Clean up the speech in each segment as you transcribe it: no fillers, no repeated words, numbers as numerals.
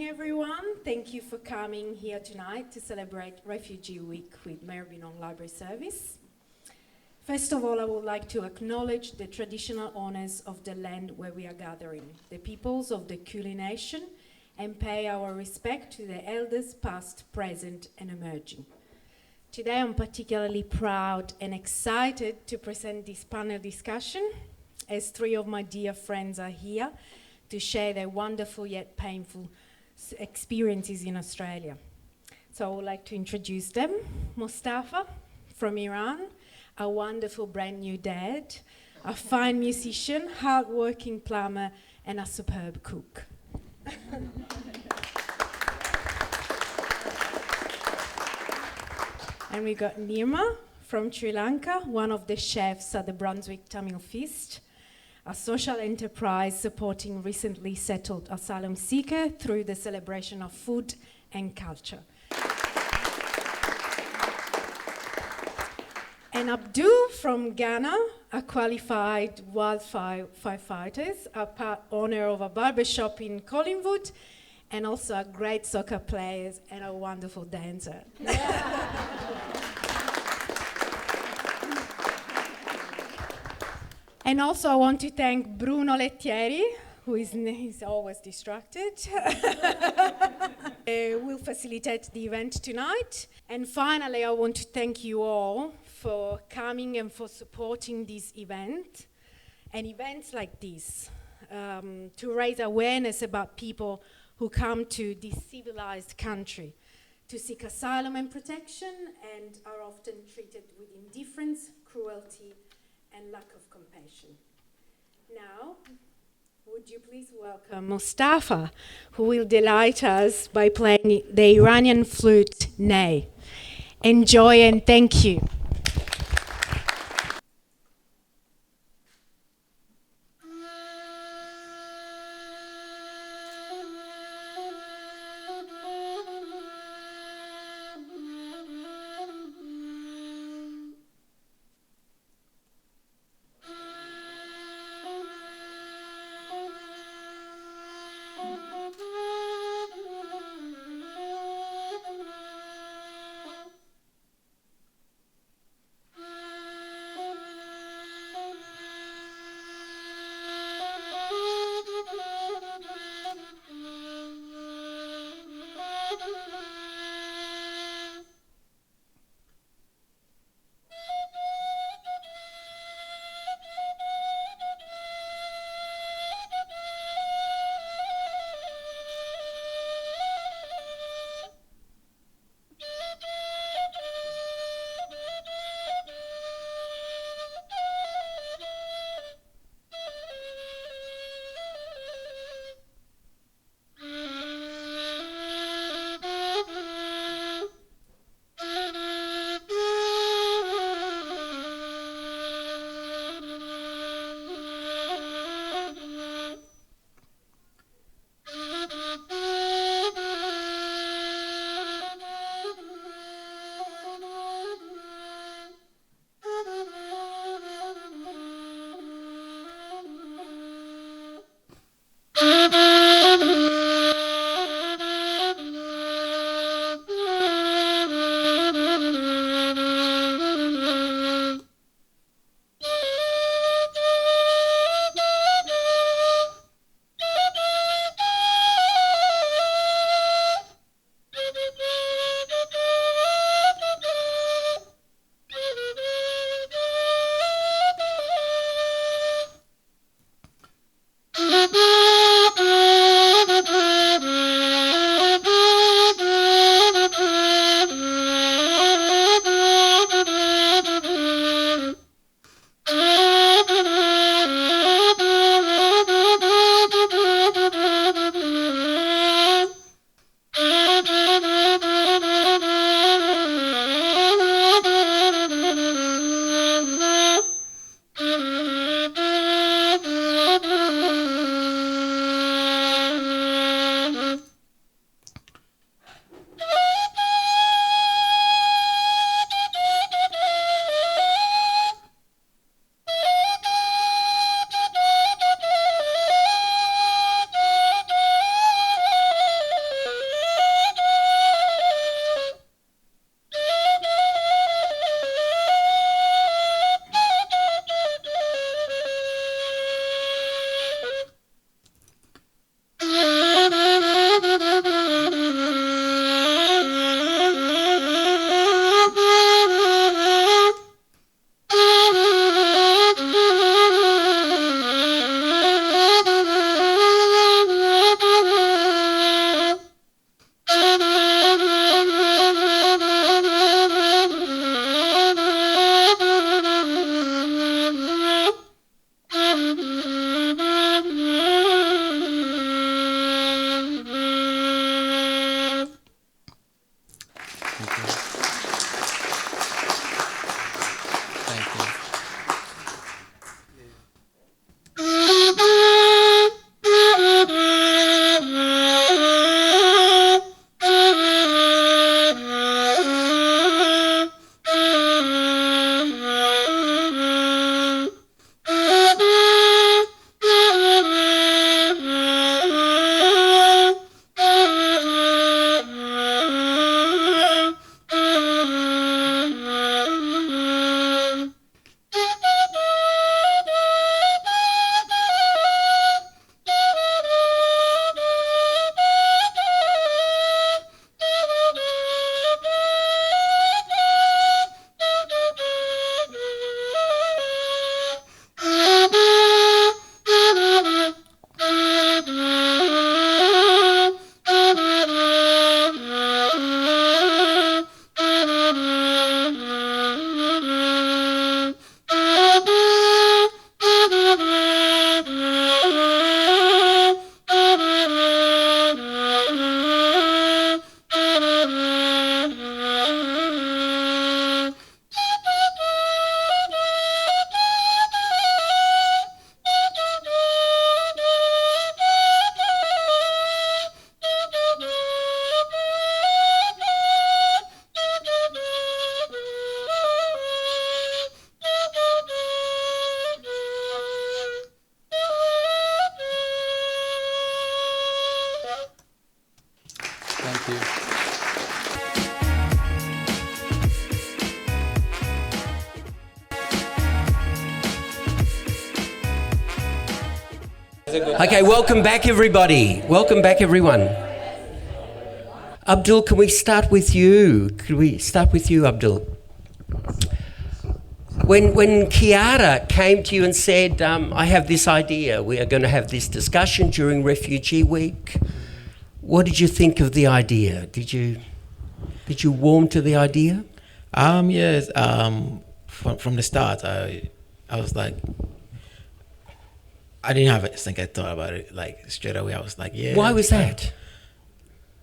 everyone. Thank you for coming here tonight to celebrate Refugee Week with Maribyrnong Library Service. First of all, I would like to acknowledge the traditional owners of the land where we are gathering, the peoples of the Kulin Nation, and pay our respect to the elders past, present, and emerging. Today, I'm particularly proud and excited to present this panel discussion, as three of my dear friends are here to share their wonderful yet painful experiences in Australia. So I would like to introduce them. Mostafa from Iran, a wonderful brand new dad, a fine musician, hard-working plumber, and a superb cook. And we got Nirma from Sri Lanka, one of the chefs at the Brunswick Tamil Feast, a social enterprise supporting recently settled asylum seekers through the celebration of food and culture. And Abdul from Ghana, a qualified wildfire firefighter, a part owner of a barbershop in Collingwood, and also a great soccer player and a wonderful dancer. And also I want to thank Bruno Lettieri, who is always distracted, will facilitate the event tonight. And finally, I want to thank you all for coming and for supporting this event, and events like this, to raise awareness about people who come to this civilized country to seek asylum and protection and are often treated with indifference, cruelty, and lack of compassion. Now, would you please welcome Mostafa, who will delight us by playing the Iranian flute ney. Enjoy and thank you. Thank you. Thank you. Okay, welcome back everybody. Welcome back everyone. Abdul, can we start with you? Could we start with you, Abdul? When Kiara came to you and said, I have this idea, we are going to have this discussion during Refugee Week, what did you think of the idea? Did you warm to the idea? Yes. From the start, I was like, I didn't have a second thought about it. Like straight away, I was like, yeah. Why was that?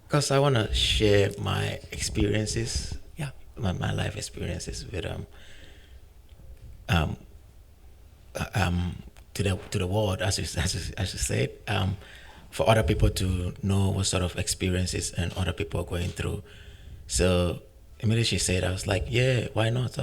Because I want to share my experiences. Yeah. My life experiences with to the world, as you said, for other people to know what sort of experiences and other people are going through. So immediately she said, I was like, yeah, why not?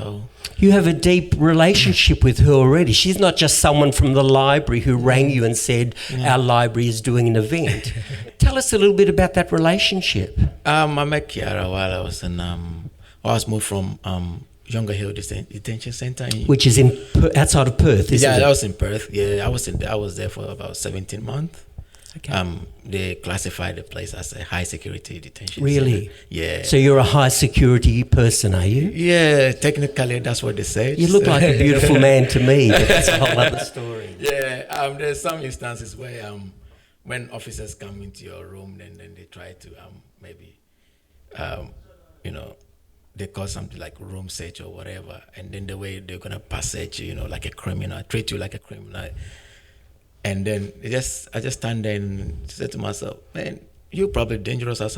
You have a deep relationship with her already. She's not just someone from the library who rang you and said, our library is doing an event. Tell us a little bit about that relationship. I met Kiara while I was in, I was moved from Younger Hill Detention Center. Which is outside of Perth, isn't it? Yeah, that was in Perth. Yeah, I was there for about 17 months. Okay. They classified the place as a high security detention Really? center. Yeah. So you're a high security person, are you? Yeah, technically that's what they said. You look like a beautiful man to me, but that's a whole other story. Yeah, there's some instances where when officers come into your room, then they try to maybe, they call something like room search or whatever, and then the way they're gonna passage you, like a criminal, treat you like a criminal. And then I just stand there and said to myself, man, you're probably dangerous as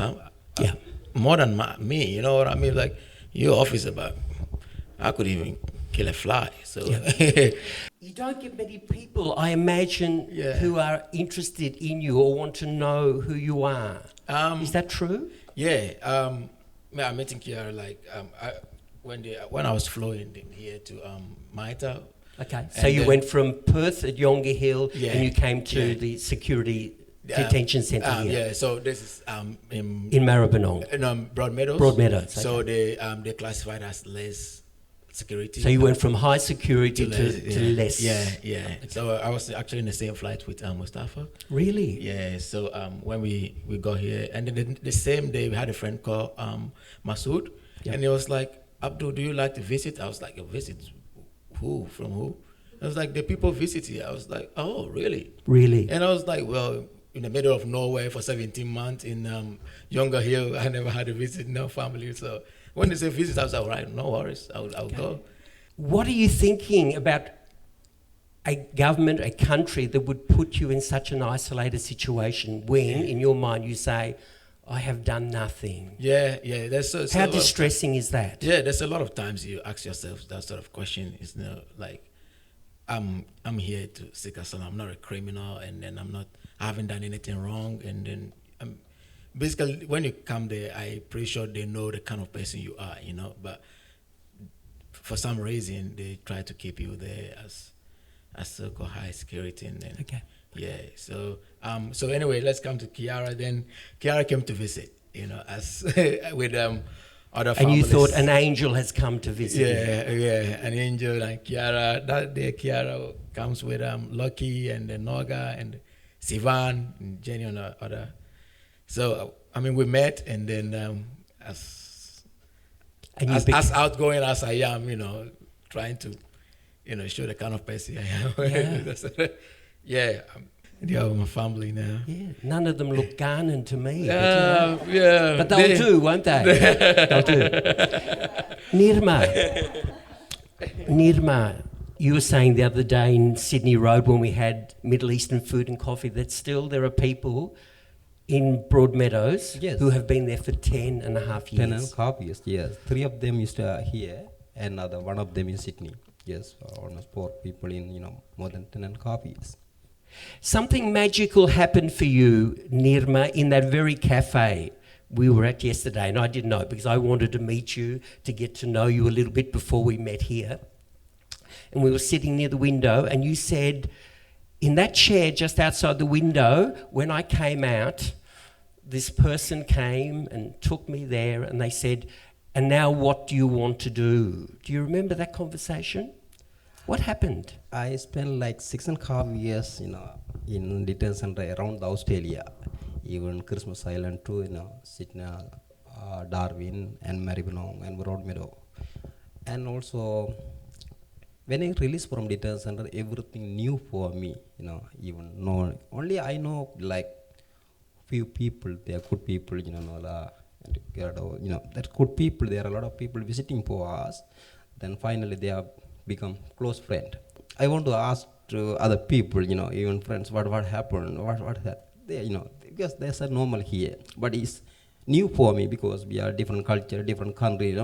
more than me, you know what I mean? Like, you're officer, but I could even kill a fly. So You don't get many people, I imagine, who are interested in you or want to know who you are. Is that true? Yeah. I met in Kiara when I was flowing here to Maita. Okay, so you went from Perth at Yonge Hill and you came to the security detention centre here. Yeah, so this is in Maribyrnong. In Broadmeadows. Broadmeadows. Okay. So they classified as less security. So you went from high security to less. Yeah. Okay. So I was actually in the same flight with Mostafa. Really? Yeah. So when we got here, and then the same day we had a friend called Masood, and he was like, Abdul, do you like to visit? I was like, a visit? Who? From who? I was like, the people visit here. I was like, oh, really? Really? And I was like, well, in the middle of nowhere for 17 months in Younger Hill, I never had a visit, no family. So when they say visit, I was like, all right, no worries, I'll go. What are you thinking about a government, a country that would put you in such an isolated situation when, in your mind, you say, I have done nothing. Yeah. There's How distressing is that? Yeah, there's a lot of times you ask yourself that sort of question. Is like, I'm here to seek asylum. I'm not a criminal, and then I haven't done anything wrong, and then basically when you come there, I'm pretty sure they know the kind of person you are, But for some reason, they try to keep you there as so-called high security, and then Okay. yeah. So anyway, let's come to Kiara. Then Kiara came to visit, as with other families. And you thought an angel has come to visit you. Yeah, an angel and Kiara. That day, Kiara comes with Lucky and then Noga and Sivan and Jenny and other. So we met, and then as outgoing as I am, trying to, show the kind of person I am. Yeah. They are my family now. Yeah, none of them look Ghanaian to me. Yeah. But they'll do, won't they? They'll do. Nirma, you were saying the other day in Sydney Road when we had Middle Eastern food and coffee that still there are people in Broadmeadows who have been there for 10 and a half years. 10 and a half years, yes. 3 of them is here, and one of them in Sydney. Yes, almost 4 people in, more than 10 and a half years. Something magical happened for you, Nirma, in that very cafe we were at yesterday, and I didn't know because I wanted to meet you, to get to know you a little bit before we met here. And we were sitting near the window, and you said, in that chair just outside the window, when I came out, this person came and took me there, and they said, and now what do you want to do? Do you remember that conversation? What happened? I spent like 6.5 years, in detention center around Australia, even Christmas Island too, Sydney, Darwin, and Maribyrnong, and Broadmeadows. And also, when I released from detention center, everything new for me, only I know like few people, they are good people, that's good people. There are a lot of people visiting for us. Then finally they have become close friend. I want to ask to other people, even friends, what happened, what that, because there's a normal here, but it's new for me because we are different culture, different country,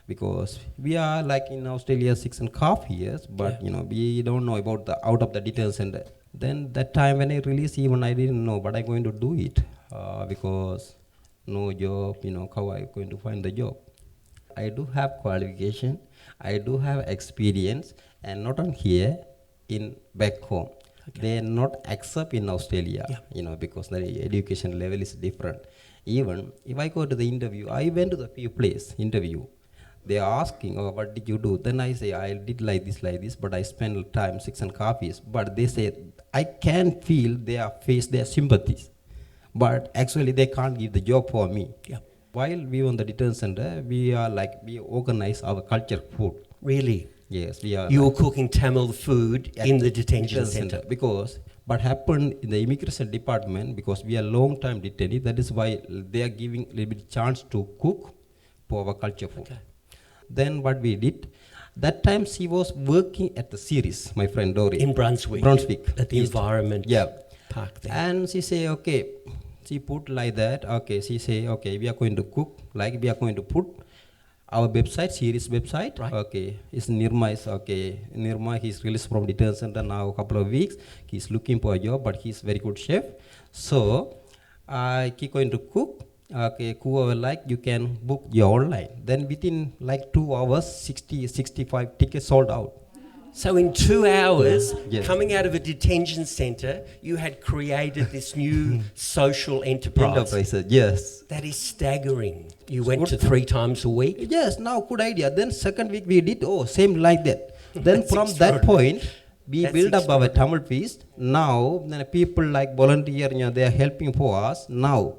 because we are like in Australia 6.5 years, but we don't know about the out of the detention center. Then that time when I released, even I didn't know, but I'm going to do it because no job, how I going to find the job. I do have qualification, I do have experience, and not on here, in back home. Okay. They are not accept in Australia, because the education level is different. Even if I go to the interview, I went to the few place interview. They are asking, what did you do? Then I say, I did like this, but I spent time 6.5 years. But they say, I can feel their face, their sympathies. But actually, they can't give the job for me. Yeah. While we were on the detention center, we organize our culture food. Really? Yes, we are. You were cooking Tamil food in the detention center. Because what happened in the immigration department, because we are long time detainee, that is why they are giving a little bit chance to cook for our culture food. Okay. Then what we did, that time she was working at the series, my friend Dori. In Brunswick. At the environment park there. And she say, okay, she put like that, okay, she say, okay, we are going to cook, like we are going to put our website, series website, right. Okay, it's Nirma is okay. Nirma, he's released from detention center now a couple of weeks. He's looking for a job, but he's very good chef. So I keep going to cook. Okay, whoever like, you can book your online. Then within like 2 hours, 65 tickets sold out. So in 2 hours, coming out of a detention center, you had created this new social enterprise. Yes. That is staggering. You went to 3 times a week? Yes, now good idea. Then second week we did, same like that. Then from that point, we build up our Tamil feast. Now, people like volunteer, they are helping for us. Now,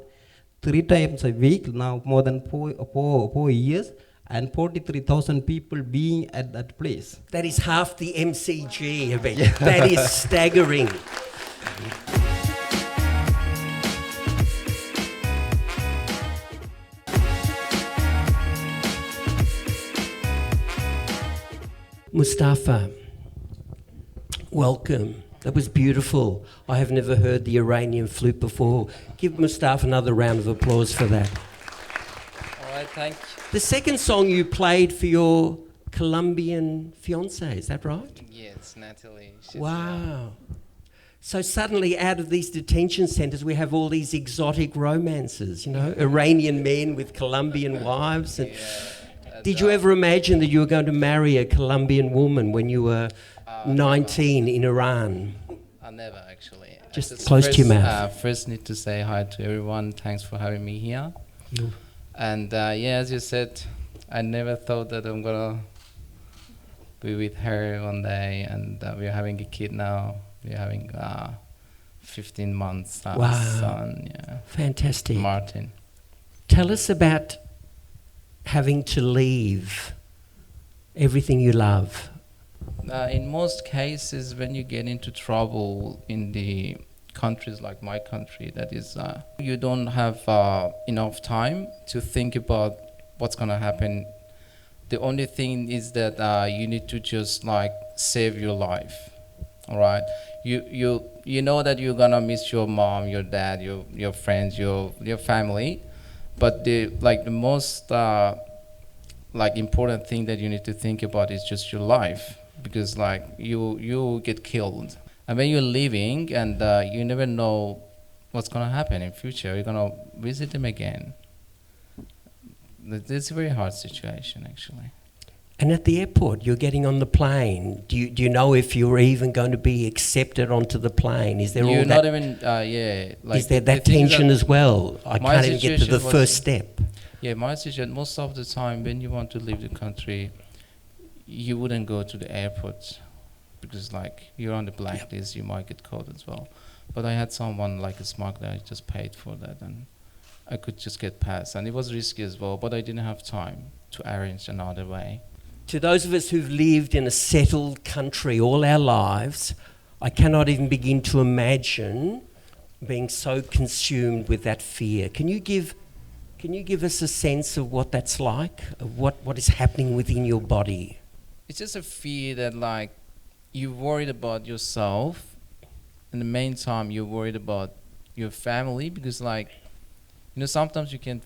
3 times a week, now more than 4 years. And 43,000 people being at that place. That is half the MCG event. Yeah. That is staggering. Mostafa, welcome. That was beautiful. I have never heard the Iranian flute before. Give Mostafa another round of applause for that. All right, thank you. The second song you played for your Colombian fiancée, is that right? Yeah, it's Natalie. Wow. So suddenly out of these detention centres we have all these exotic romances, you know, Iranian men with Colombian wives. And did you ever imagine that you were going to marry a Colombian woman when you were 19 in Iran? Never, actually. Just close to your mouth. First need to say hi to everyone. Thanks for having me here. And as you said, I never thought that I'm going to be with her one day, and we're having a kid now. We're having 15 months son. Yeah. Fantastic. Martin. Tell us about having to leave everything you love. In most cases, when you get into trouble in the countries like my country, that is, you don't have enough time to think about what's going to happen. The only thing is that you need to just like save your life. All right, you know that you're gonna miss your mom, your dad, your friends, your family, but the most important thing that you need to think about is just your life, because like you get killed, and when you're leaving, and you never know what's gonna happen in future. You're gonna visit them again. It's a very hard situation, actually. And at the airport, you're getting on the plane. Do you know if you're even going to be accepted onto the plane? Is there you're all not that? Even like is there that tension as well? I my can't even get to the situation first step. Yeah, my situation. Most of the time, when you want to leave the country, you wouldn't go to the airport because like you're on the blacklist. You might get caught as well. But I had someone like a smuggler. I just paid for that, and I could just get past. And it was risky as well, but I didn't have time to arrange another way. To those of us who've lived in a settled country all our lives, I cannot even begin to imagine being so consumed with that fear. Can you give us a sense of what that's like, of what is happening within your body? It's just a fear that like you're worried about yourself, and the main time you're worried about your family, because like, you know, sometimes you can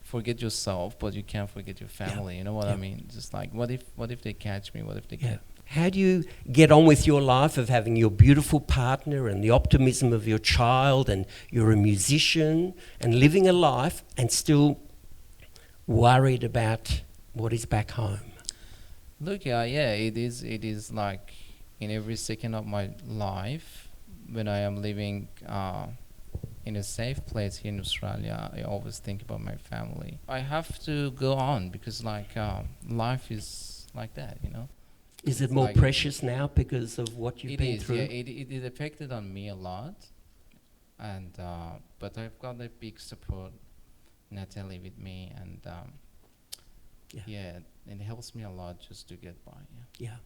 forget yourself, but you can't forget your family. You know what I mean? Just like, what if they catch me? What if they get? How do you get on with your life of having your beautiful partner and the optimism of your child, and you're a musician and living a life and still worried about what is back home? Look, it is like in every second of my life when I am living in a safe place here in Australia, I always think about my family. I have to go on because like life is like that, you know. Is it more precious now because of what you've been through? It is affected on me a lot, and but I've got a big support, Natalie with me, and it helps me a lot just to get by. Yeah.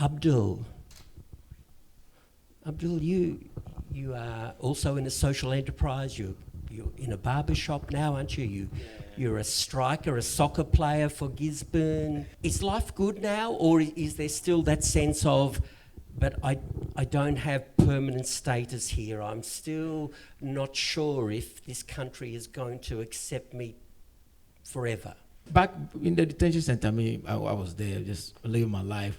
Abdul, you are also in a social enterprise. You're in a barber shop now, aren't you? You're a striker, a soccer player for Gisborne. Is life good now, or is there still that sense of, but I don't have permanent status here. I'm still not sure if this country is going to accept me forever? Back in the detention center, I was there just living my life.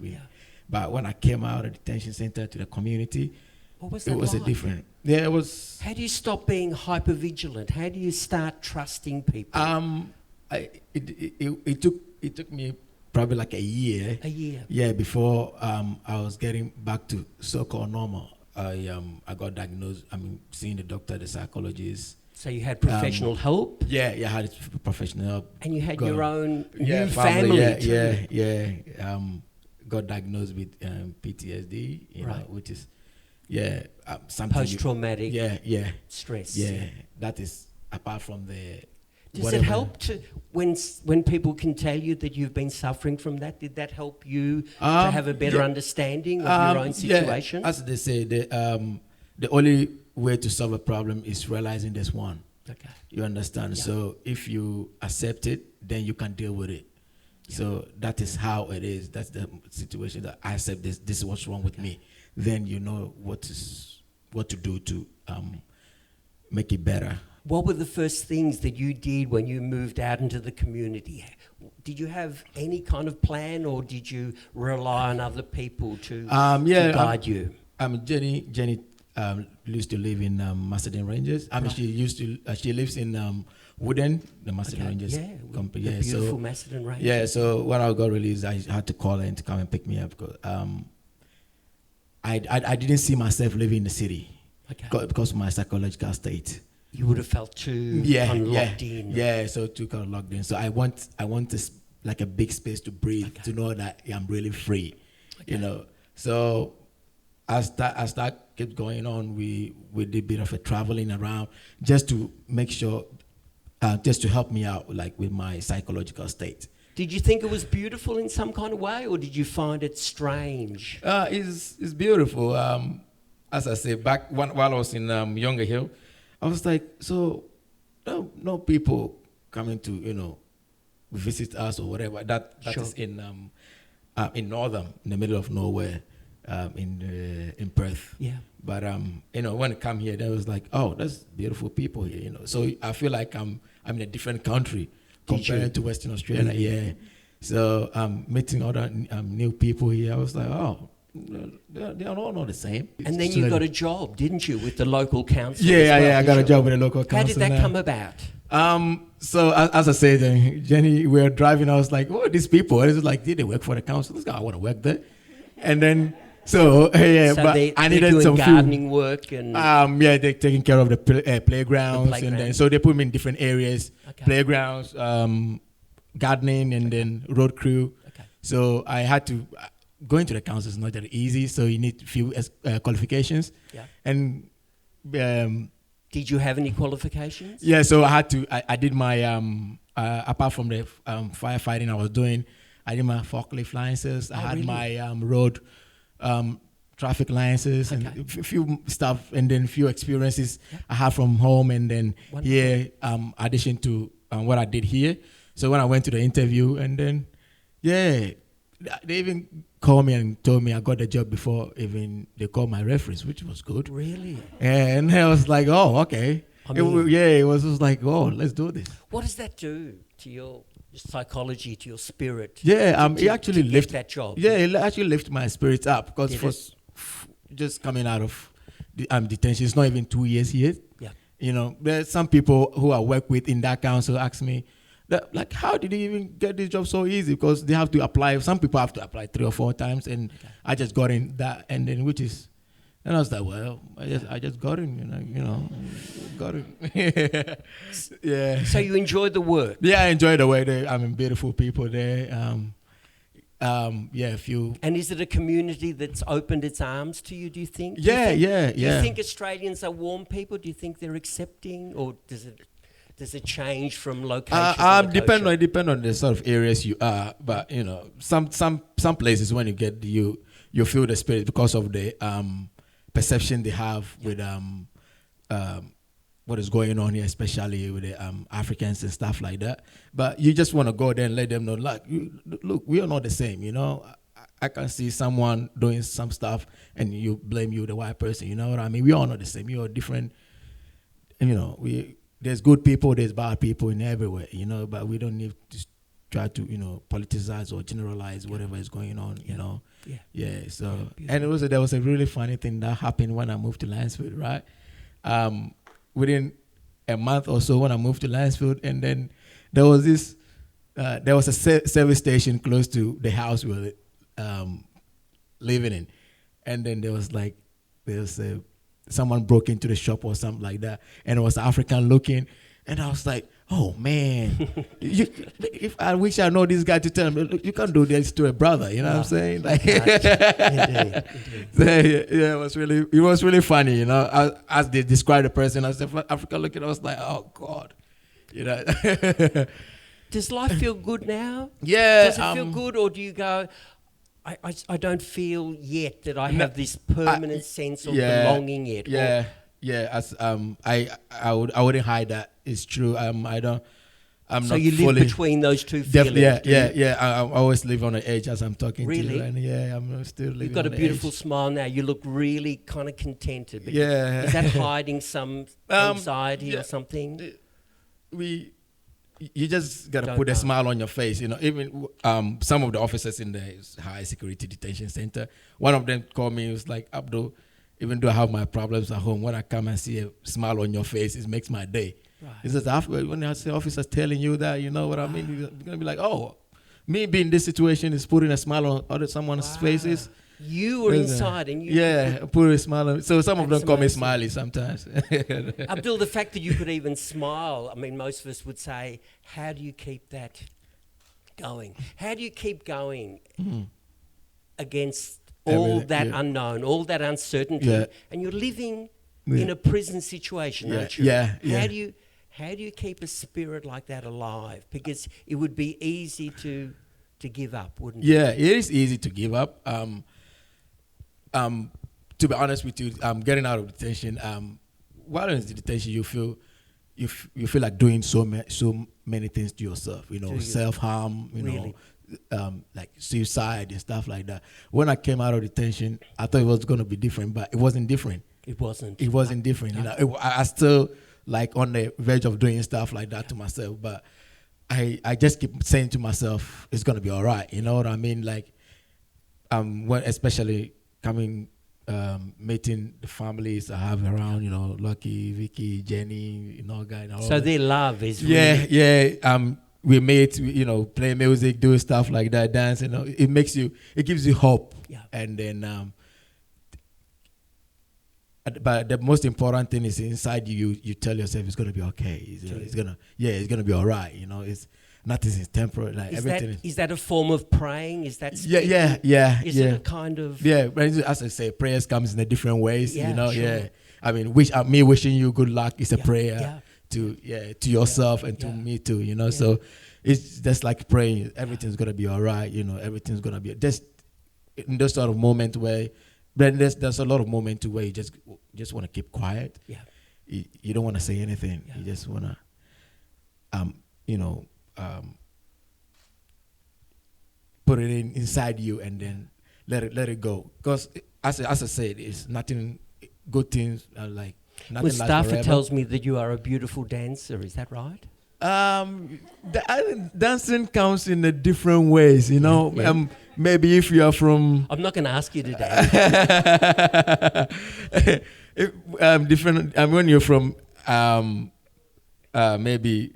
But when I came out of the detention center to the community, what was that it was like? a different. Yeah, it was. How do you stop being hypervigilant? How do you start trusting people? It took me probably like a year. A year. Yeah, before I was getting back to so-called normal. I got diagnosed. Seeing the doctor, the psychologist. So you had professional help? Yeah, I had professional help. And you had your own new family too? Yeah. Got diagnosed with PTSD, you know, which is, something. Post-traumatic stress. Yeah, that is apart from the. Does it help to when people can tell you that you've been suffering from that? Did that help you to have a better understanding of your own situation? Yeah, as they say, the only way to solve a problem is realizing there's one. Okay. You understand? Yeah. So if you accept it, then you can deal with it. So that is how it is. That's the situation that I accept this. This is what's wrong with me. Then you know what to do to make it better. What were the first things that you did when you moved out into the community? Did you have any kind of plan, or did you rely on other people to guide you? Jenny used to live in Macedon Ranges. I mean, she lives in Wooden, the Macedon Ranges company. The beautiful Macedon Ranges. Yeah, so when I got released, I had to call her to come and pick me up because I didn't see myself living in the city because of my psychological state. You would have felt too locked in. Yeah, so too kind of locked in. So I want this like a big space to breathe, to know that I'm really free, you know. So as that kept going on, we did a bit of a traveling around just to make sure, just to help me out, like with my psychological state. Did you think it was beautiful in some kind of way, or did you find it strange? It's beautiful. As I say, back while I was in Younger Hill, I was like, so no people coming to visit us or whatever. That is in Northern, in the middle of nowhere, in Perth. Yeah. But when I come here, they was like, oh, that's beautiful people here. So I feel like I'm in a different country compared to Western Australia. Yeah. So meeting other new people here, I was like, oh, they're all not the same. And then you got a job, didn't you, with the local council? I got a job with the local council. How did that come about? So as I said, Jenny, we were driving. I was like, "Oh, these people." I was like, "Did they work for the council?" This guy, I want to work there. And then, but I needed doing some gardening work and they're taking care of the playgrounds, and then so they put me in different areas, playgrounds, gardening, and then road crew. Okay. So I had to. Going to the council is not that easy, so you need few qualifications. Yeah. And did you have any qualifications? Yeah, so I had to. I did my apart from the firefighting I was doing, I did my forklift licenses. I had my road traffic licenses and a few stuff, and then few experiences I have from home, and then here addition to what I did here. So when I went to the interview, and then they even called me and told me I got the job before even they called my reference, which was good. Really? And I was like, oh, okay. It was just like, oh, let's do this. What does that do to your psychology, to your spirit? Yeah, it actually lifted that job. Yeah, it actually lifted my spirits up because just coming out of detention, it's not even 2 years yet. Yeah. There's some people who I work with in that council ask me, like, how did you even get this job so easy? Because they have to apply. Some people have to apply 3 or 4 times, and I just got in that, and then and I was like, well, I just got in, got in. Yeah. So you enjoyed the work? Yeah, I enjoyed the work. Beautiful people there. A few. And is it a community that's opened its arms to you? Do you think? Do you think Australians are warm people? Do you think they're accepting, or does it change from location to location? It depends on the sort of areas you are, but some places when you get you feel the spirit because of the perception they have with what is going on here, especially with the Africans and stuff like that. But you just want to go there and let them know, like, look, we are not the same. I can see someone doing some stuff and you blame the white person. You know what I mean? We are not the same. We are different. There's good people, there's bad people in everywhere, but we don't need to try to, politicize or generalize whatever is going on, Yeah, so, and there was a really funny thing that happened when I moved to Lansfield, right? Within a month or so when I moved to Lansfield, and then there was a service station close to the house we were living in. And then there was someone broke into the shop or something like that, and it was African looking, and I was like, oh man, if I wish I know this guy to tell him, look, you can't do this to a brother, you know what I'm saying? Like, Indeed. Yeah, it was really funny, as they described the person, I said, African looking, I was like, oh God, Does life feel good now? Yeah. Does it feel good, or do you go, I don't feel yet that I have this permanent sense of belonging yet? Yeah. Yeah, as I wouldn't hide that. It's true. I don't. I'm So not you live fully. between those two feelings. Yeah. I always live on the edge as I'm talking to Really? you, and yeah, I'm still living. You've got a on the beautiful edge. smile now. You look really kind of contented. But Yeah. Is that hiding some anxiety yeah. or something? You just gotta Don't put a know. smile on your face. You know, even some of the officers in the high security detention center, one of them called me. He was like, Abdul, even though I have my problems at home, when I come and see a smile on your face, it makes my day. Right. He says, when I see officers telling you that, you know what I mean? You're gonna be like, oh, me being in this situation is putting a smile on someone's faces. You were inside and you... put a smile on. So some of That's them call me amazing. Smiley sometimes. Abdul, the fact that you could even smile, I mean, most of us would say, how do you keep that going? How do you keep going against all Everything, that yeah. unknown, all that uncertainty? Yeah. And you're living Yeah. in a prison situation, aren't you? Yeah. How do you keep a spirit like that alive? Because it would be easy to give up, wouldn't it? Yeah, it is easy to give up. To be honest with you, getting out of detention, while in detention, you feel like doing so many things to yourself. You know, self-harm. You Really? know, like suicide and stuff like that. When I came out of detention, I thought it was going to be different, but it wasn't different. It wasn't. It wasn't different. You know, I still like on the verge of doing stuff like that to myself, but I just keep saying to myself, it's gonna be all right. You know what I mean? Like, when especially coming, meeting the families I have around. You know, Lucky, Vicky, Jenny, you know, guy. So their love is really... Yeah. We meet, you know, play music, do stuff like that, dance. You know, it gives you hope. Yeah. And then, but the most important thing is inside you. You tell yourself it's gonna be okay. It's gonna be all right. You know, nothing is temporary. Like everything is that a form of praying? Is that yeah. Is it a kind of... Yeah, but as I say, prayers comes in a different ways. Yeah, you know, sure. yeah. I mean, me wishing you good luck is a prayer yeah. to yourself and to me too. You know, so it's just like praying. Everything's gonna be all right. You know, everything's gonna be just in those sort of moments where. Then there's a lot of moments where you just want to keep quiet. Yeah. You don't want to say anything. Yeah. You just want to, put it inside you and then let it go. Because as I said, it's nothing. Good things are like nothing. Mustafa tells me that you are a beautiful dancer. Is that right? Dancing comes in a different ways. You know. Yeah. Maybe if you are from... I'm not going to ask you to dance. Different. When you're from maybe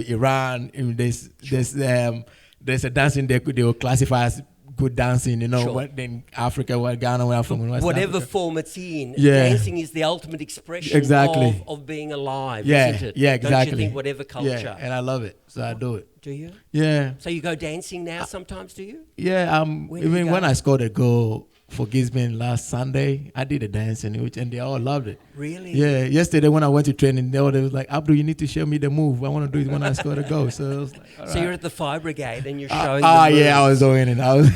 Iran, there's a dancing they will classify as good dancing. You know, Sure. what then Africa, what Ghana, where I'm from, West Whatever Africa. form it's in, Yeah. dancing is the ultimate expression Exactly. of being alive, Yeah, isn't it? yeah, exactly. Don't you think whatever culture? Yeah, and I love it, so I do it. Do you? Yeah, So you go dancing now sometimes, do you? yeah. Where do you Even go? when I scored a goal for Gisborne last Sunday, I did a dance and they all loved it. Really? Yeah, yesterday when I went to training, they was like, Abdul, you need to show me the move. I want to do it when I score a goal. So I was like, all So right. you're at the Fire Brigade and you're showing the moves. Yeah, I was doing it. I was.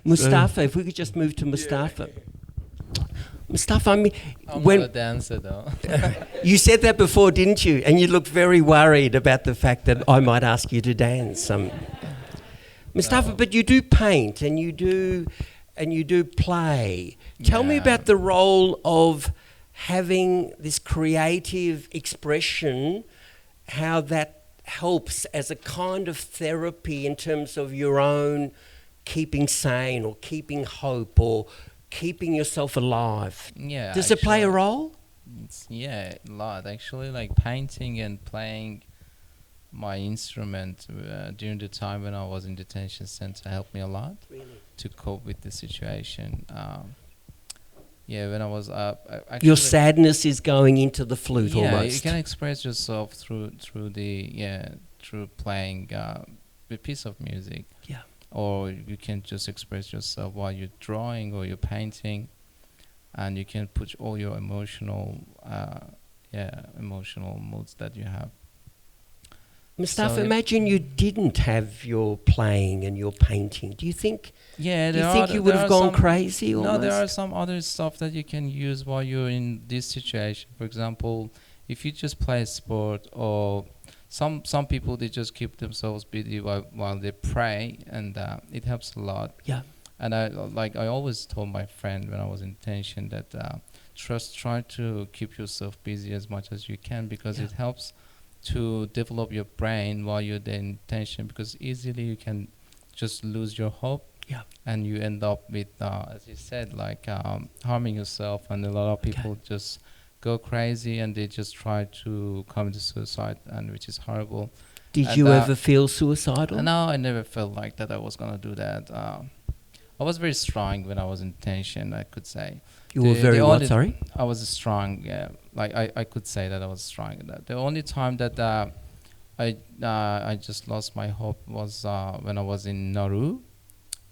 Mustafa, if we could just move to Mustafa. Mustafa, I mean, I'm when not a dancer though. you said that before, didn't you? And you looked very worried about the fact that I might ask you to dance. Mustafa, but you do paint and you do play. Tell me Yeah. about the role of having this creative expression, how that helps as a kind of therapy in terms of your own keeping sane or keeping hope or keeping yourself alive. Yeah. Does it play a actually, role? Yeah, a lot actually. Like painting and playing my instrument during the time when I was in detention center helped me a lot Really? to cope with the situation. Yeah, when I was actually, Your sadness is going into the flute yeah, almost. you can express yourself through playing a piece of music. Yeah. Or you can just express yourself while you're drawing or you're painting, and you can put all your emotional moods that you have Mustafa, So imagine you didn't have your playing and your painting. Do you think yeah, Do you think you would have gone crazy No, there are almost? some other stuff that you can use while you're in this situation. For example, if you just play sport, or some people, they just keep themselves busy while they pray, and it helps a lot. Yeah. And I always told my friend when I was in tension that try to keep yourself busy as much as you can, because Yeah. it helps to develop your brain while you're in tension, because easily you can just lose your hope. Yeah. And you end up with, as you said, like harming yourself, and a lot of people just go crazy and they just try to commit suicide, and which is horrible. Did And, you ever feel suicidal? No, I never felt like that I was gonna do that. I was very strong when I was in tension, I could say. You were very what, sorry? I was strong, yeah. Like I could say that I was strong in that. The only time that I just lost my hope was when I was in Nauru.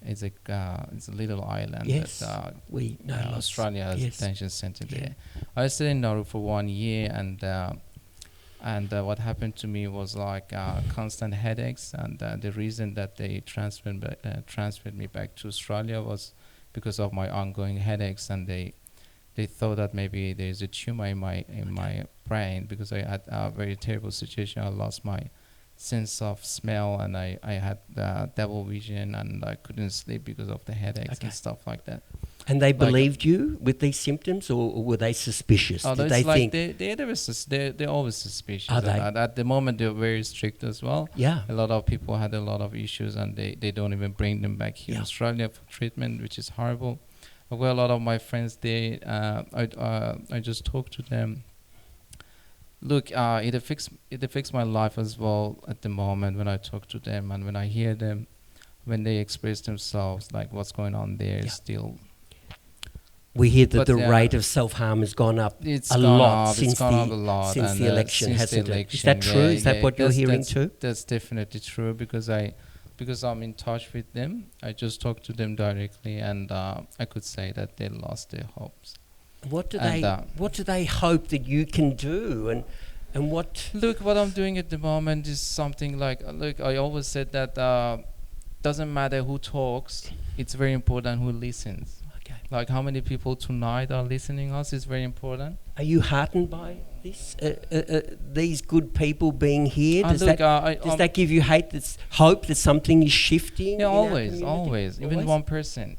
It's a little island that we know lots. Australia has a detention center Yeah. there. I stayed in Nauru for 1 year, and what happened to me was like constant headaches, and the reason that they transferred me back to Australia was because of my ongoing headaches, and they thought that maybe there's a tumor in my brain, because I had a very terrible situation. I lost my sense of smell, and I had double vision, and I couldn't sleep because of the headaches and stuff like that. And they believed you with these symptoms, or were they suspicious? Oh, Did it's they like think? they're always suspicious. Are they? And at the moment, they're very strict as well. Yeah. A lot of people had a lot of issues, and they don't even bring them back here in Australia for treatment, which is horrible. I've got a lot of my friends there. I just talked to them. Look, it affects my life as well at the moment when I talk to them, and when I hear them, when they express themselves, like what's going on there still. We hear that But the rate of self-harm has gone up It's a gone lot up, since it's gone up a lot, since and, the election, since hasn't the it? Is election, that true? Is that what you're hearing too? That's definitely true, because I'm in touch with them. I just talk to them directly, and I could say that they lost their hopes. What do they hope that you can do, and what? Look, what I'm doing at the moment is something like, look, I always said that doesn't matter who talks, it's very important who listens. Okay. Like how many people tonight are listening us is very important. Are you heartened by this? These good people being here? Does Look, that give you hope that something is shifting? Yeah, in our always, community? always. Even one person.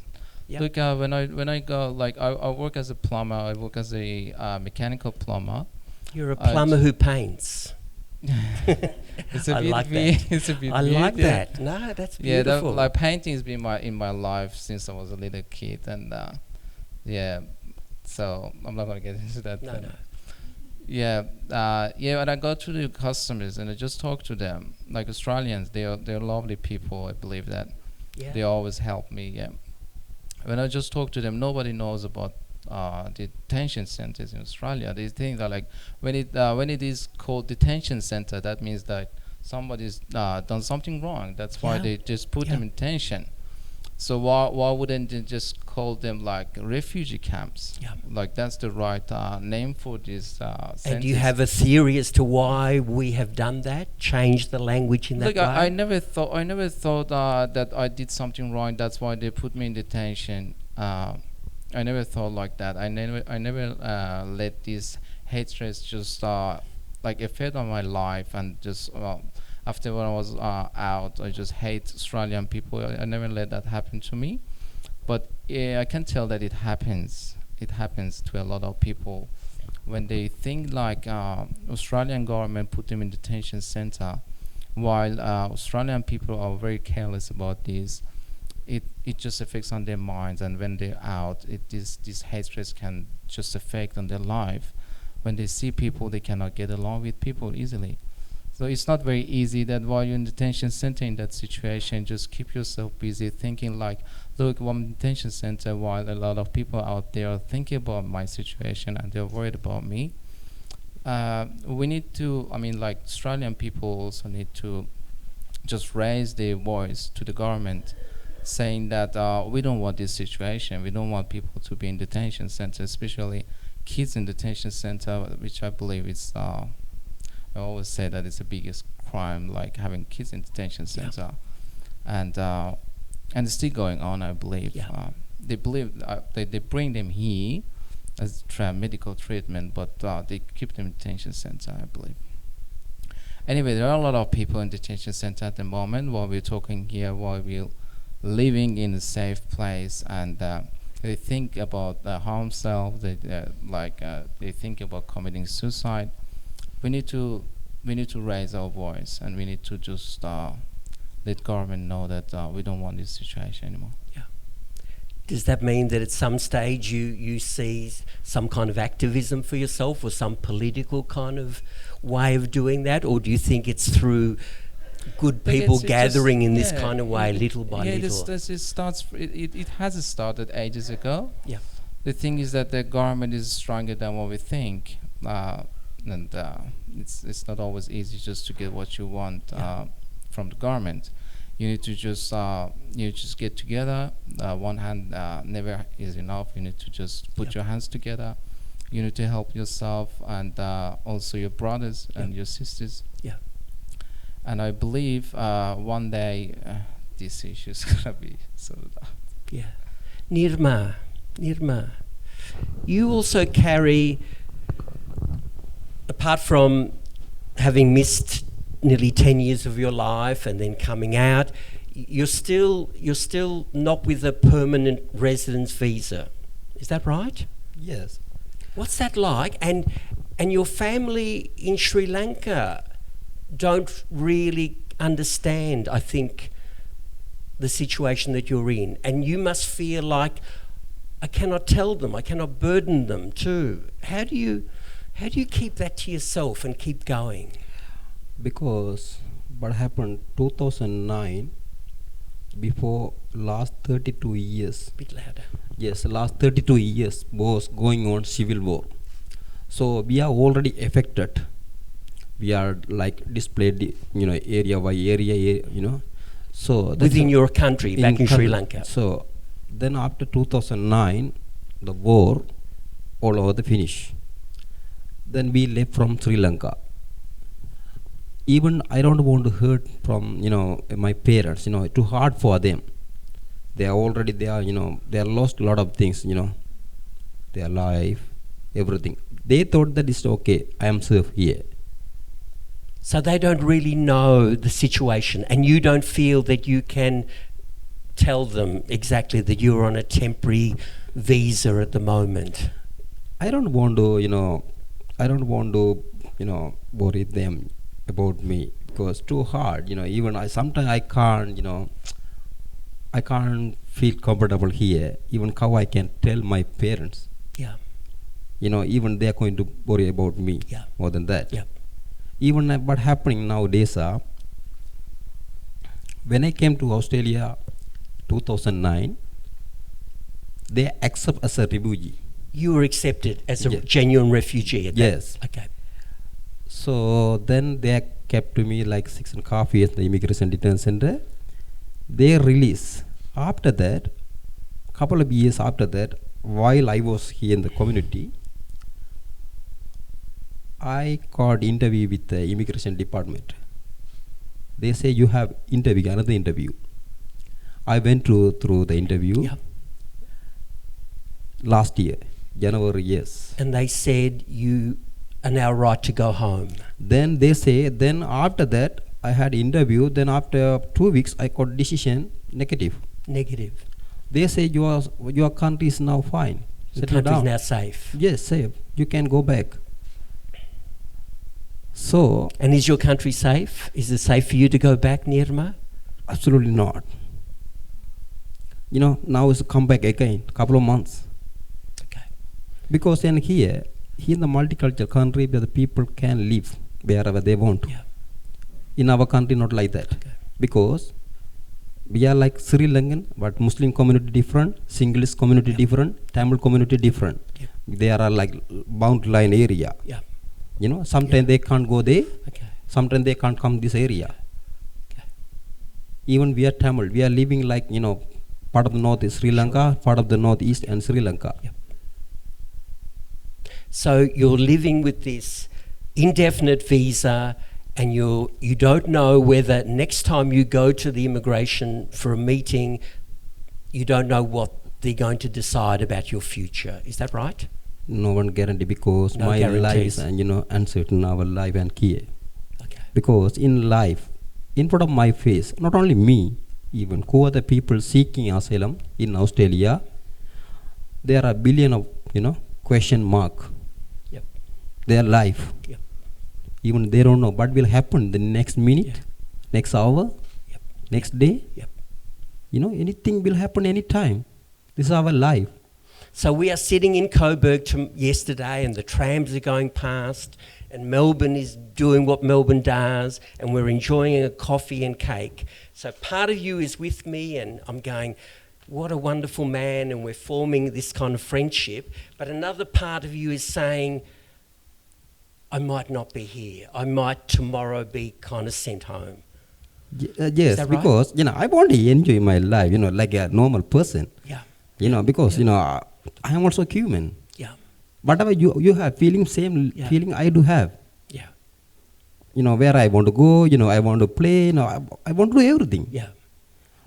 Yeah. Look, when I go, like I work as a plumber. I work as a mechanical plumber. You're a plumber who paints. It's a I bit like weird. that. It's a bit I weird, like yeah. that. No, that's Yeah, beautiful. like painting has been in my life since I was a little kid, and yeah. So I'm not gonna get into that. No. Yeah, when I go to the customers and I just talk to them, like Australians, they're lovely people. I believe that. Yeah. They always help me. Yeah. When I just talk to them, nobody knows about the detention centers in Australia. They think that like when it is called detention center, that means that somebody's done something wrong. That's why they just put them in detention. So why wouldn't they just call them like refugee camps? Yeah. Like that's the right name for this centers. And do you have a theory as to why we have done that? Changed the language in that Look, way? I never thought that I did something wrong. That's why they put me in detention. I never thought like that. I never let these hatreds just like affect on my life, and just after when I was out, I just hate Australian people. I never let that happen to me. But I can tell that it happens. It happens to a lot of people when they think like Australian government put them in detention center, while Australian people are very careless about this. It just affects on their minds, and when they're out, these hatreds can just affect on their life. When they see people, they cannot get along with people easily. So it's not very easy that while you're in detention center in that situation, just keep yourself busy thinking like, look, I'm in detention center while a lot of people out there are thinking about my situation and they're worried about me. We need to, like Australian people also need to just raise their voice to the government, saying that we don't want this situation. We don't want people to be in detention center, especially kids in detention center, which I believe is, I always say that it's the biggest crime, like having kids in detention center, and it's still going on, I believe. They believe they bring them here as medical treatment, but they keep them in detention center, I believe. Anyway, there are a lot of people in detention center at the moment while we're talking here, while we're living in a safe place, and they think about harm self. They think about committing suicide. We need to raise our voice, and we need to just let government know that we don't want this situation anymore. Does that mean that at some stage you see some kind of activism for yourself or some political kind of way of doing that? Or do you think it's through good people gathering in this kind of way, little by little? It has started ages ago. Yeah. The thing is that the government is stronger than what we think. And it's not always easy just to get what you want from the government. You need to just get together. One hand never is enough. You need to just put your hands together. You need to help yourself and also your brothers and your sisters. Yeah. And I believe one day this issue is gonna be sorted out. Yeah. Nirma, you also carry, apart from having missed nearly 10 years of your life and then coming out, you're still not with a permanent residence visa. Is that right? Yes. What's that like? And your family in Sri Lanka don't really understand, I think, the situation that you're in. And you must feel like, I cannot tell them, I cannot burden them too. How do you keep that to yourself and keep going? Because what happened 2009, before last 32 years. Bit louder. Yes, last 32 years was going on civil war. So we are already affected. We are like displayed, area by area, So within your country, back in Sri Lanka. So then after 2009, the war all over the finish. Then we left from Sri Lanka. Even I don't want to hurt from my parents. Too hard for them. They are lost a lot of things. Their life, everything. They thought that it's okay. I am safe here. So they don't really know the situation, and you don't feel that you can tell them exactly that you're on a temporary visa at the moment. I don't want to, worry them about me, because too hard, even sometimes I can't feel comfortable here. Even how I can tell my parents. Yeah. Even they are going to worry about me more than that. Yeah. Even what happening nowadays, when I came to Australia 2009, they accept as a refugee. You were accepted as a genuine refugee at that? Yes. Okay. So then they kept me like 6.5 years in the immigration detention center. They released. After that, couple of years after that, while I was here in the community, I got interview with the immigration department. They say you have another interview. I went through the interview last year, January, yes. And they said you are now right to go home. Then they say, then after that, I had interview, then after 2 weeks, I got decision negative. Negative. They say your country is now fine. The country is now safe. Yes, safe. You can go back. So. And is your country safe? Is it safe for you to go back, Nirma? Absolutely not. Now it's come back again, couple of months. Okay. Because then here in the multicultural country, where the people can live wherever they want to. Yeah. In our country, not like that. Okay. Because we are like Sri Lankan, but Muslim community different, Sinhalese community different, Tamil community different. Yeah. They are like boundary line area. Yeah. Sometimes they can't go there. Okay. Sometimes they can't come this area. Okay. Even we are Tamil. We are living like, part of the north is Sri Lanka, part of the northeast and Sri Lanka. Yeah. So you're living with this indefinite visa and you don't know whether next time you go to the immigration for a meeting, you don't know what they're going to decide about your future. Is that right? No one guarantee because No my guarantees. life and uncertain our life and care. Okay. Because in life, in front of my face, not only me, even other people seeking asylum in Australia, there are billion of question mark. Yep. Their life. Yep. Even they don't know what will happen the next minute, Yeah. next hour, Yep. next day. Yep. Anything will happen anytime. This is our life. So we are sitting in Coburg yesterday, and the trams are going past, and Melbourne is doing what Melbourne does, and we're enjoying a coffee and cake. So part of you is with me, and I'm going, what a wonderful man, and we're forming this kind of friendship. But another part of you is saying, I might not be here. I might tomorrow be kind of sent home. Yes, that right? because I want to enjoy my life, like a normal person. Yeah. Because I am also human. Yeah. Whatever you have feeling, same Yeah. feeling I do have. Yeah. Where I want to go, I want to play, I want to do everything. Yeah.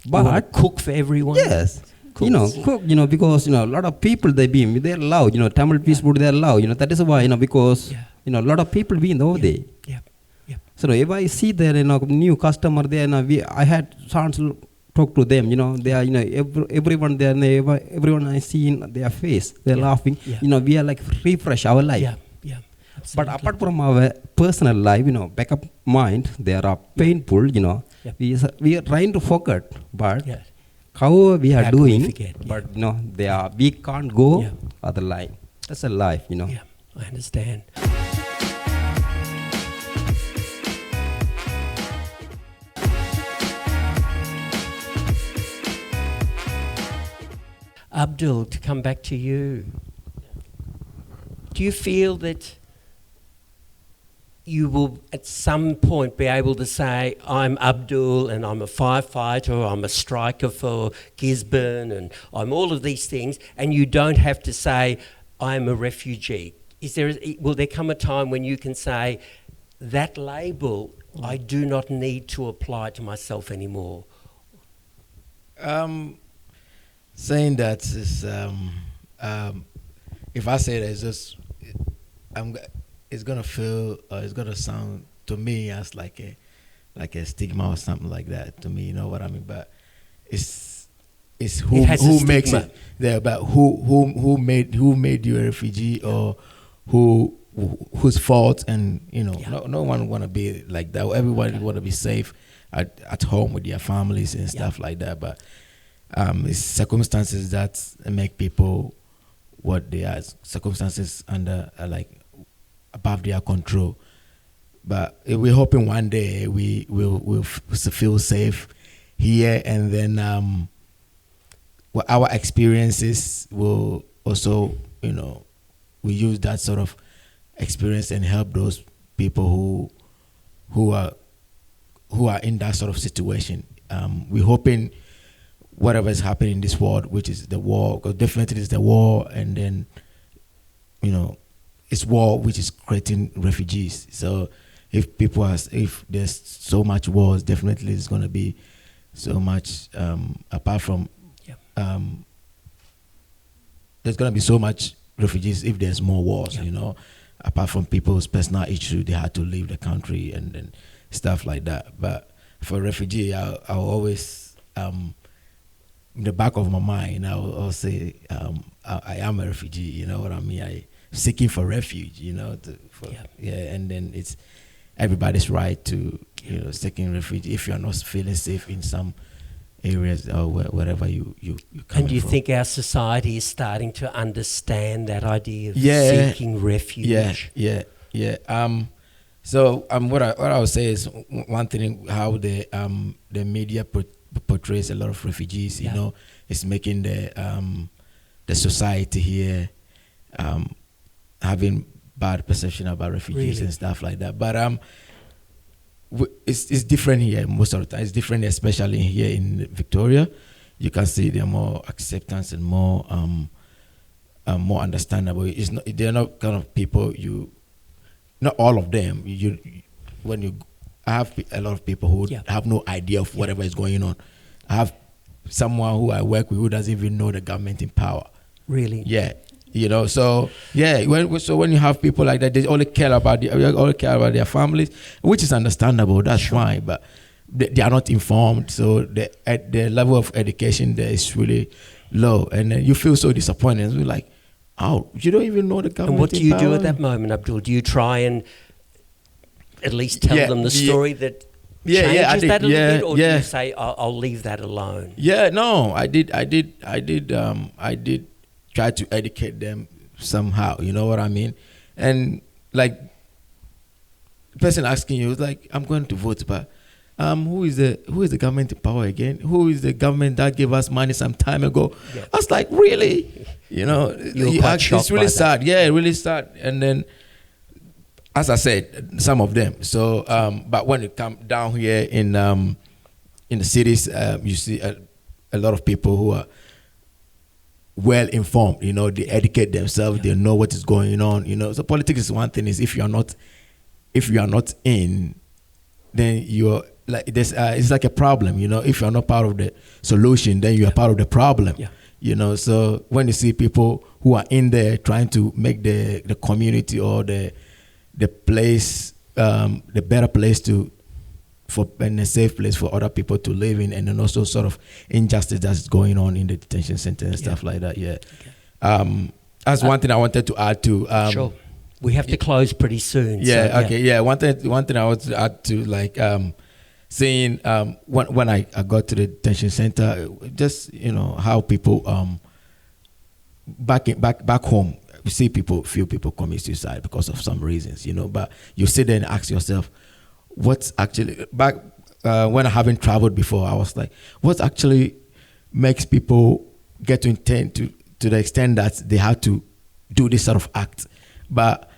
But You want to cook for everyone? yes, Cool. cook, because a lot of people they love, Tamil people they love, that is why, because Yeah. a lot of people be in over there. Yeah. Yeah. So if I see there, new customer there, I had chance to talk to them. They are, everyone there, everyone I see in their face, they're laughing. Yeah. We are like refresh our life. Yeah. Yeah. But Absolutely. apart from our personal life, back up mind, there are painful. Yeah. We are trying to forget, but Yeah. how we are How can we doing, forget? but they are. We can't go Yeah. other line. That's a life, Yeah, I understand. Abdul, to come back to you. Do you feel that you will at some point be able to say, I'm Abdul and I'm a firefighter, I'm a striker for Gisborne and I'm all of these things, and you don't have to say, I'm a refugee? Will there come a time when you can say, that label, I do not need to apply to myself anymore? Saying that is, if I say that, it's just, it's gonna feel, it's gonna sound to me as like a stigma or something like that. To me, you know what I mean. But it's who It has a who makes stigma. it. Yeah, but who made you a refugee, or whose fault, and no one wanna be like that. Everybody wanna be safe at home with their families and stuff like that. But it's circumstances that make people what they are. Circumstances under like above their control. But we're hoping one day we will feel safe here, and then our experiences will also, we use that sort of experience and help those people who are in that sort of situation. We're hoping whatever is happening in this world, which is the war, because definitely it's the war, and then it's war which is creating refugees. So if there's so much wars, definitely it's going to be so much apart from there's going to be so much refugees if there's more wars. Apart from people's personal issues, they had to leave the country and then stuff like that. But for refugee, I'll always in the back of my mind, I'll say I am a refugee. You know what I mean? I seeking for refuge. And then it's everybody's right to seeking refuge if you're not feeling safe in some areas or wherever you come And do you from. think our society is starting to understand that idea of seeking refuge? Yeah. So what I would say is one thing, how the media portrays a lot of refugees. It's making the society here having bad perception about refugees and stuff like that. But it's different here most of the time. It's different, especially here in Victoria. You can see they're more acceptance and more understandable. They're not kind of people not all of them. When you I have a lot of people who have no idea of whatever is going on. I have someone who I work with who doesn't even know the government in power. Really? Yeah. You know, so yeah, when you have people like that, they only care about their families, which is understandable. That's fine, but they are not informed, so the level of education there is really low, and then you feel so disappointed. You're like, oh, you don't even know the government. And what do you do at that moment, Abdul? Do you try and at least tell them the story that changes that a little bit, or do you say, I'll leave that alone? Yeah, no, I did try to educate them somehow, you know what I mean? And like the person asking you is like, I'm going to vote, but who is the government in power again? Who is the government that gave us money some time ago? Yeah. I was like, really? You know, it's really sad. Yeah, really sad. And then, as I said, some of them. So, but when you come down here in the cities, you see a lot of people who are well informed. You know, they educate themselves. They know what is going on. You know, so politics is one thing. Is if you are not in, then you're like it's like a problem. You know, if you are not part of the solution, then you are part of the problem. Yeah. You know, so when you see people who are in there trying to make the community or the place the better place and a safe place for other people to live in, and then also sort of injustice that's going on in the detention center and stuff like that. Yeah. Okay. That's one thing I wanted to add to. Sure. We have to close pretty soon. Yeah. So, okay. Yeah. One thing I wanted to add to, like, seeing when I got to the detention center, just how people back home. You see few people commit suicide because of some reasons, but you sit there and ask yourself, what's actually, back when I haven't traveled before, I was like, what actually makes people get to intend to the extent that they have to do this sort of act? But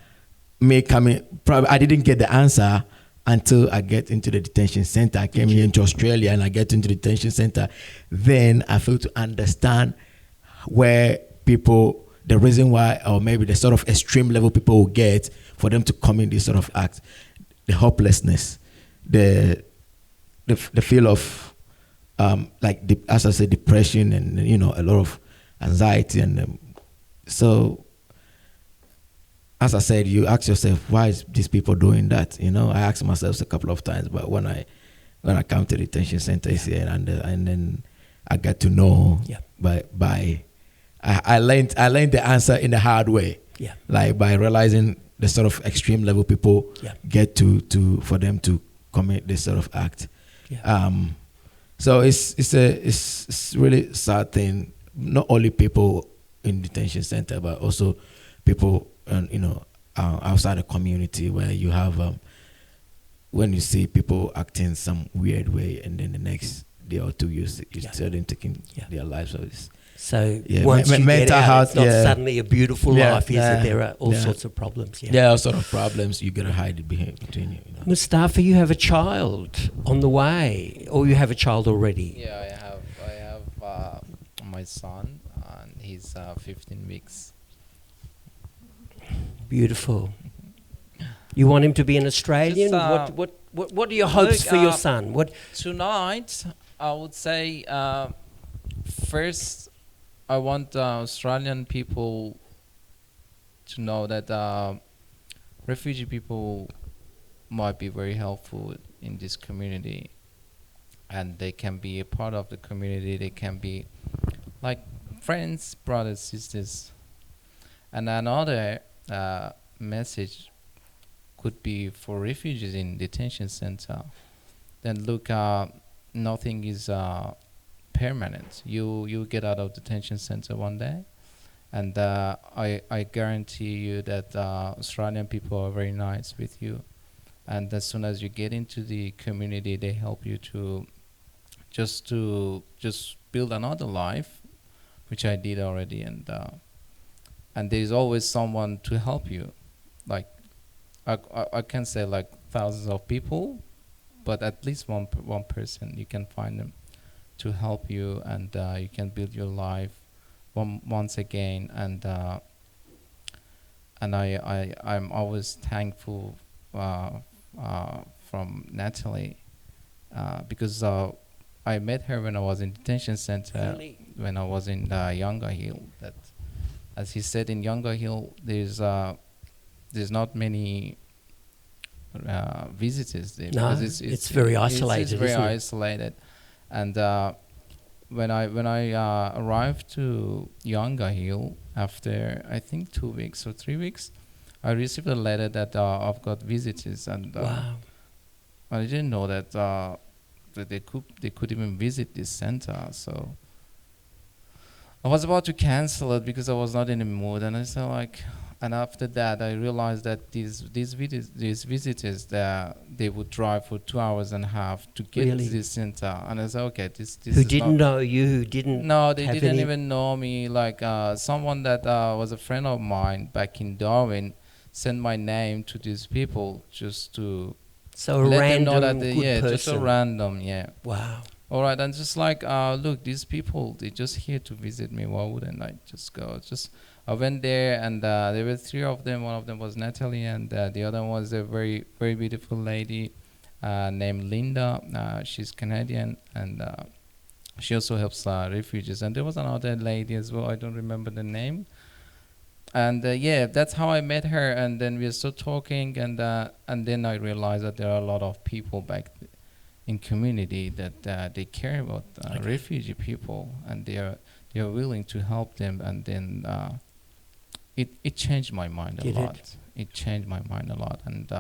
me coming, probably I didn't get the answer until I get into the detention center. I came here into Australia and I get into the detention center. Then I feel to understand where people, the reason why, or maybe the sort of extreme level people will get for them to commit this sort of act, the hopelessness, the feel of as I said, depression, and a lot of anxiety, and so as I said, you ask yourself, why is these people doing that? I asked myself a couple of times, but when I come to the detention center here, and then I got to know by I learned the answer in the hard way. Yeah. Like by realizing the sort of extreme level people get to for them to commit this sort of act. Yeah. So it's really sad thing. Not only people in detention center, but also people outside the community, where you have when you see people acting some weird way, and then the next day or two you see them taking their lives. So once you get out, it's not suddenly a beautiful life, is it? There are all sorts of problems. Yeah, all sorts of problems. You gotta hide it between you. Mustafa, you have a child on the way, or you have a child already? Yeah, I have my son, and he's 15 weeks. Beautiful. You want him to be an Australian? What are your hopes for your son? Tonight, I would say first, I want Australian people to know that refugee people might be very helpful in this community, and they can be a part of the community. They can be like friends, brothers, sisters. And another message could be for refugees in detention center. Then look, nothing is permanent. You get out of detention center one day, and I guarantee you that Australian people are very nice with you, and as soon as you get into the community, they help you to just build another life, which I did already, and there's always someone to help you. Like I can say like thousands of people, but at least one person you can find them to help you, and you can build your life once again. And I'm always thankful from Natalie, because I met her when I was in detention center, Really? when I was in Younger Hill. That, as he said, in Younger Hill, there's not many visitors there. No, because it's very isolated, It's very isn't it? isolated, and when I arrived to Younger Hill after I think 2 weeks or 3 weeks, I received a letter that I've got visitors, and Wow. I didn't know that that they could even visit this center. So I was about to cancel it because I was not in the mood, and I said like. And after that, I realized that these visitors, they would drive for 2 hours and a half to get Really? to this center. And I said, okay, this Who is didn't not. know you? Who didn't? No, they have didn't any- even know me. Like someone that was a friend of mine back in Darwin sent my name to these people just to So a let them random know that good person. just a random, yeah. Wow. All right, and just like, look, these people, they're just here to visit me. Why wouldn't I just go? I went there, and there were 3 of them. One of them was Natalie, and the other one was a very, very beautiful lady named Linda. She's Canadian, and she also helps refugees. And there was another lady as well. I don't remember the name. And yeah, that's how I met her. And then we started talking, and then I realized that there are a lot of people back in community that they care about refugee people, and they are willing to help them. And then it changed my mind a Did lot. it? It changed my mind a lot, and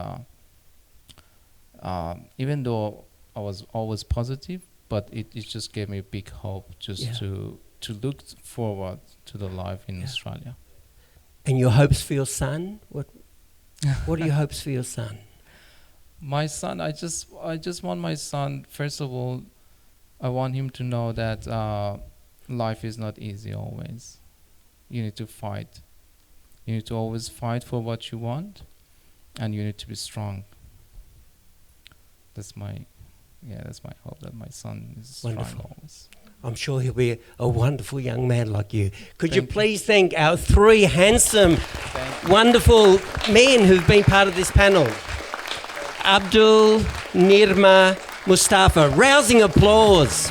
even though I was always positive, but it just gave me a big hope just Yeah. to look forward to the life in Australia. And your hopes for your son? What are your hopes for your son? My son, I just want my son, first of all, I want him to know that life is not easy always. You need to fight. You need to always fight for what you want, and you need to be strong. That's my hope, that my son is strong Wonderful. always. I'm sure he'll be a wonderful young man like you. Could you Thank you. please thank our 3 handsome, Thank you. wonderful men who've been part of this panel? Abdul, Nirma, Mostafa. Rousing applause.